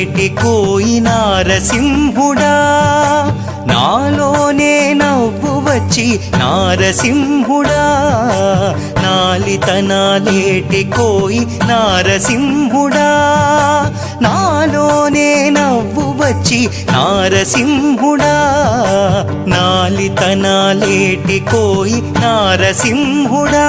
లేటి కోయి నారసింహుడా నాలోనే నవ్వు వచ్చి నారసింహుడా నాలితనాలేటి కోయి నారసింహుడా నాలోనే నవ్వు వచ్చి నారసింహుడా నాలితనాలేటి కోయి నారసింహుడా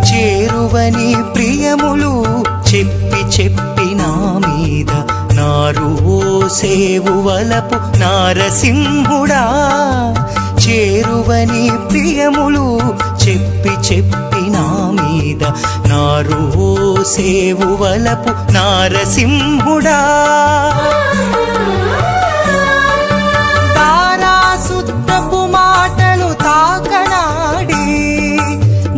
చేరువని ప్రియములు చెప్పి చెప్పి నా మీద నారువోసేవు వలపు నారసింహుడా చేరువని ప్రియములు చెప్పి చెప్పి నా మీద నారువోసేవు వలపు నారసింహుడా దారాసుద్దపు మాటలు తాకనాడి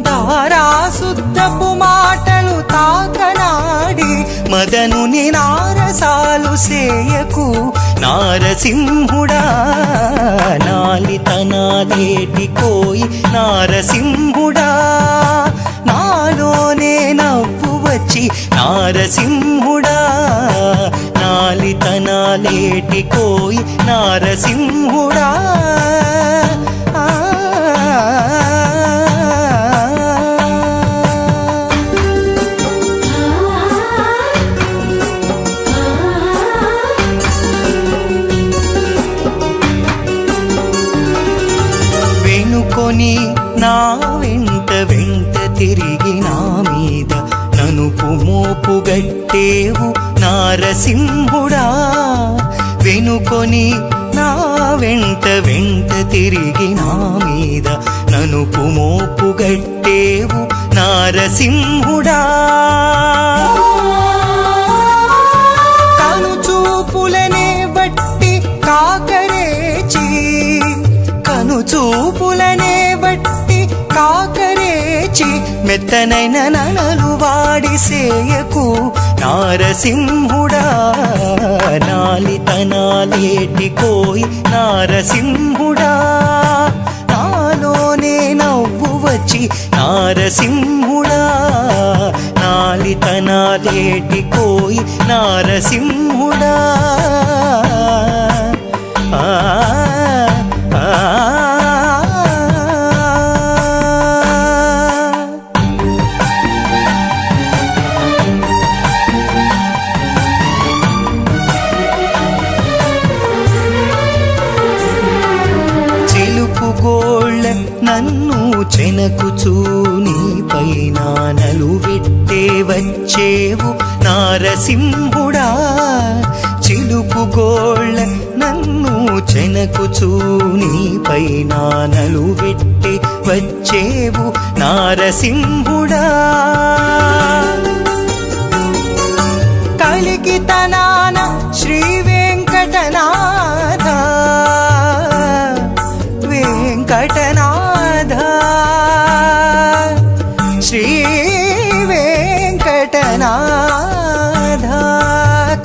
దారాసుద్దపు మాటలు తాకనాడి మదనుని నారసాలు సేయకు నారసింహుడా నాలితనాలేటి కోయి నారసింహుడా నాలోనే నవ్వు వచ్చి నారసింహుడా నాలితనాలేటి కోయి నారసింహుడా వెనుకొని నా వెంట వెంట తిరిగి నా మీద ననుపు మోపు గట్టేవు నారసింహుడా వెనుకొని నా వెంట వెంట తిరిగి నా మీద ననుపు మోపు గట్టేవు నారసింహుడా కనుచూపులనే బట్టి కాకరేచి కనుచూపులనే బట్టి కాకరేచి మెత్తనైన ననలు వాడి సేయకు నారసింహుడా నాలితనాలేటి కోయి నారసింహుడా నాలోనే నవ్వు వచ్చి నారసింహుడా నాలితనాలేటి కోయి నారసింహుడా గోళ్ళ నన్ను చెనకుచూ నీ పైన నలువెట్టే వచ్చేవు నారసింహుడా చిలుపు గోళ్ళ నన్ను చెనకుచూ నీ పైన నలువెట్టే వచ్చేవు నారసింహుడా కలికితనాన శ్రీ వెంకటనాథ వెంకటనాథ శ్రీ వెంకటనాథ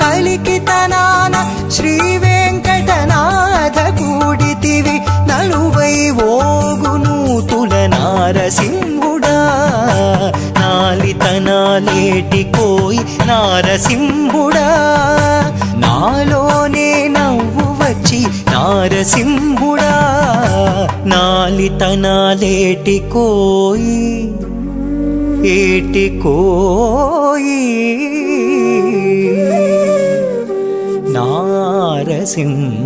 కలికితనాన శ్రీ వెంకటనాథ కూడితివి నలువై ఓగునూతుల నారసింహుడా నాలితనాలేటి కోయి నారసింహుడా నాలోనే నవ్వు వచ్చి నారసింహుడా నాలితనాలేటి కోయి ఏటి కోయి నారసింహుడా.